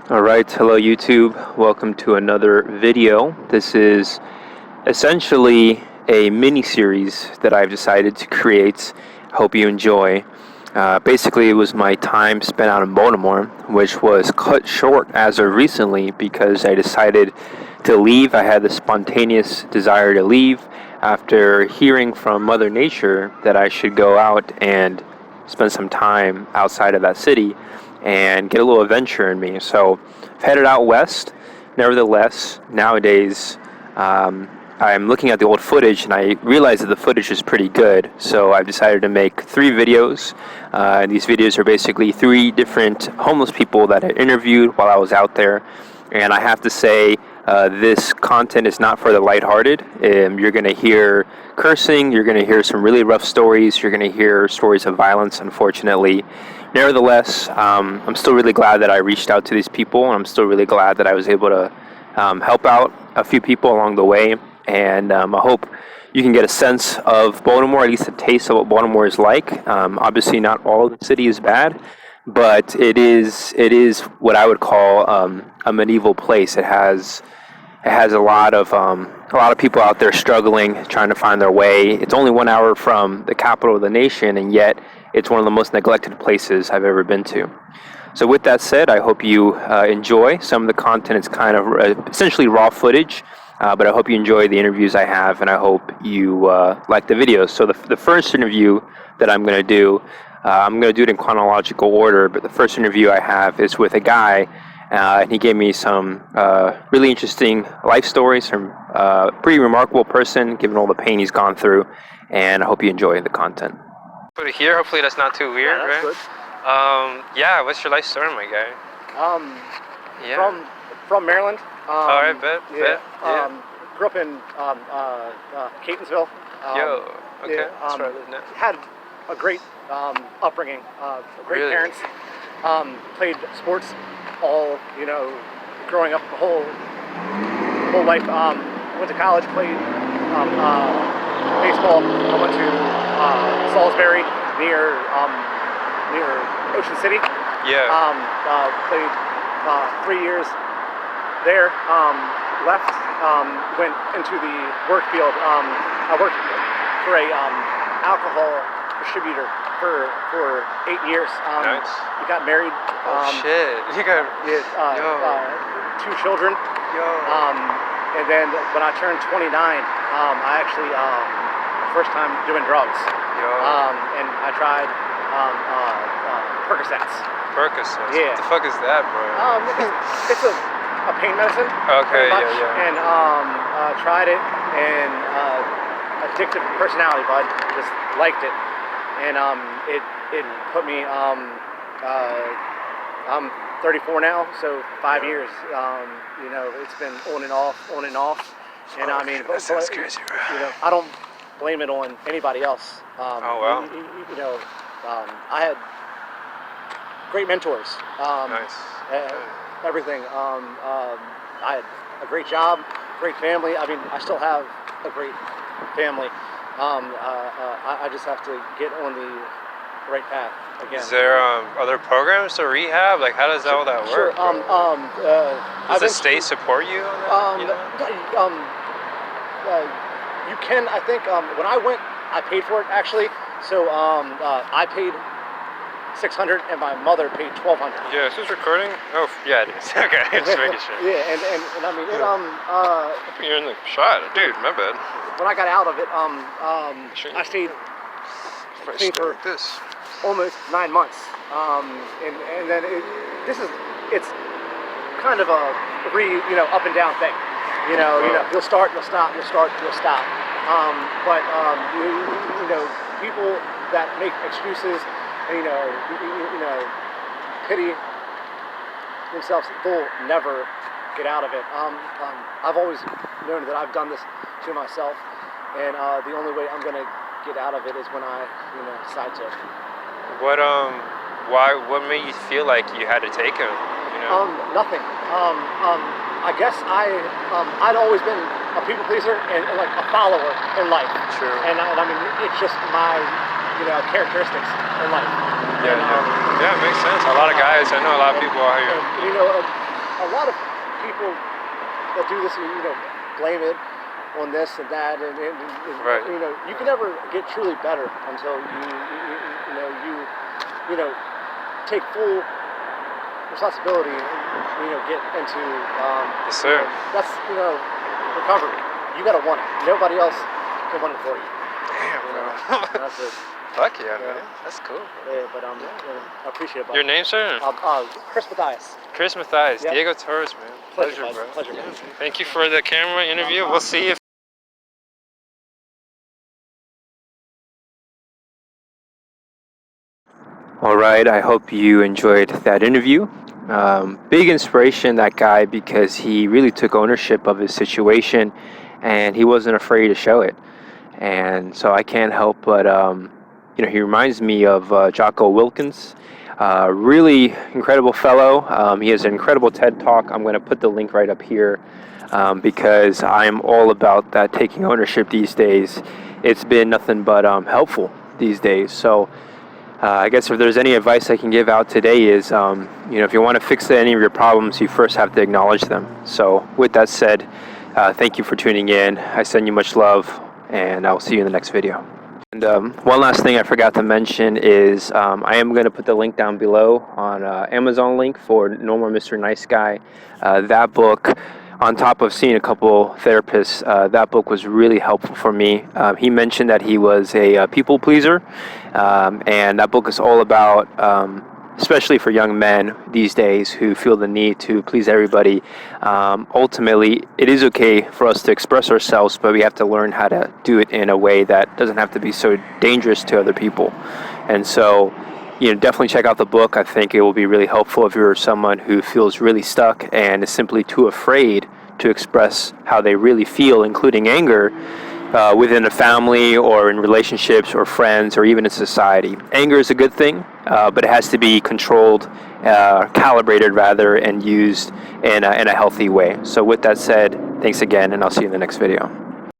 All right, hello YouTube. Welcome to another video. This is essentially a mini series that I've decided to create. Hope you enjoy. Basically, it was my time spent out in Baltimore, which was cut short as of recently because I decided to leave. I had the spontaneous desire to leave after hearing from Mother Nature that I should go out and spend some time outside of that city and get a little adventure in me. So I've headed out west. Nevertheless, nowadays, I'm looking at the old footage and I realize that the footage is pretty good. So I've decided to make 3 videos. And these videos are basically 3 different homeless people that I interviewed while I was out there. And I have to say, this content is not for the lighthearted. You're going to hear cursing, you're going to hear some really rough stories, you're going to hear stories of violence, unfortunately. Nevertheless, I'm still really glad that I reached out to these people, and I'm still really glad that I was able to help out a few people along the way. And I hope you can get a sense of Baltimore, at least a taste of what Baltimore is like. Obviously, not all of the city is bad, but it is what I would call a medieval place. It has a lot of people out there struggling, trying to find their way. It's only 1 hour from the capital of the nation, and yet it's one of the most neglected places I've ever been to. So with that said, I hope you enjoy some of the content. It's kind of essentially raw footage, but I hope you enjoy the interviews I have, and I hope you like the videos. So the first interview that I'm going to do, I'm going to do it in chronological order, but the first interview I have is with a guy, and he gave me some really interesting life stories from a pretty remarkable person, given all the pain he's gone through, and I hope you enjoy the content. Put it here. Hopefully that's not too weird, yeah, that's right? Good. Yeah. What's your life story, my guy? Yeah. From Maryland. All right, bet. Grew up in Catonsville. Yo. Okay. Yeah, That's where I live now. had a great upbringing. Great Really? parents. Played sports all growing up the whole life. Went to college, played baseball. I went to Salisbury near Ocean City. Yeah. Played 3 years there. Left. Went into the work field. I worked for a alcohol distributor for 8 years. Nice. We got married. Shit. You got. Yo. 2 children. Yo. And then when I turned 29, I actually first time doing drugs. Yo. And I tried Percocets. Percocets. Yeah. What the fuck is that, bro? It's a pain medicine. Okay. Pretty much. Yeah. And tried it, and addictive personality, bud. Just liked it, and it put me. I'm 34 now, so 5 years. It's been on and off, and I mean, that sounds crazy, bro. I don't blame it on anybody else. Oh wow. I had great mentors. Nice. Everything. I had a great job, great family. I mean, I still have a great family. I just have to get on the right path again. Is there other programs to rehab? Like, how does all that work? Sure. Does the state support you on that? You can. I think when I went, I paid for it actually. So I paid $600, and my mother paid $1,200. Yeah, is this recording? Oh, yeah, it is. Okay, just making sure. Yeah, and I mean, You're in the shot, dude. My bad. when I got out of it, I stayed for this. almost 9 months, and then it's kind of a up and down thing. You'll start, you'll stop, you'll start, you'll stop. But people that make excuses, pity themselves, they'll never get out of it. I've always known that I've done this to myself, and the only way I'm gonna get out of it is when I, decide to. What what made you feel like you had to take him? Nothing. I guess I'd always been a people pleaser and like a follower in life. True. And I mean, it's just my characteristics in life. Yeah, And, yeah, it makes sense. A lot of guys, I know a lot of people out here. a lot of people that do this, blame it on this and that, and Right. you can never get truly better until you take full responsibility and get into Yes, sir. that's recovery. You gotta want it. Nobody else can want it for you. Damn, bro. That's it. Fuck yeah, man. That's cool. Yeah, but I appreciate it. Your name, sir? Chris Matthias. Chris Matthias. Yep. Diego Torres, man. Pleasure, bro. Pleasure, man. Thank you for the camera interview. We'll see you. All right, I hope you enjoyed that interview. Big inspiration, that guy, because he really took ownership of his situation and he wasn't afraid to show it. And so I can't help but, he reminds me of Jocko Wilkins. Really incredible fellow. He has an incredible TED Talk. I'm going to put the link right up here because I'm all about that taking ownership these days. It's been nothing but helpful these days. So I guess if there's any advice I can give out today is, if you want to fix any of your problems, you first have to acknowledge them. So with that said, thank you for tuning in. I send you much love, and I'll see you in the next video. And one last thing I forgot to mention is I am going to put the link down below on Amazon link for No More Mr. Nice Guy. That book, on top of seeing a couple therapists, that book was really helpful for me. He mentioned that he was a people pleaser, and that book is all about, especially for young men these days who feel the need to please everybody. Ultimately, it is okay for us to express ourselves, but we have to learn how to do it in a way that doesn't have to be so dangerous to other people. And so, definitely check out the book. I think it will be really helpful if you're someone who feels really stuck and is simply too afraid to express how they really feel, including anger, within a family or in relationships or friends or even in society. Anger is a good thing, but it has to be controlled, calibrated rather, and used in a healthy way. So with that said, thanks again, and I'll see you in the next video.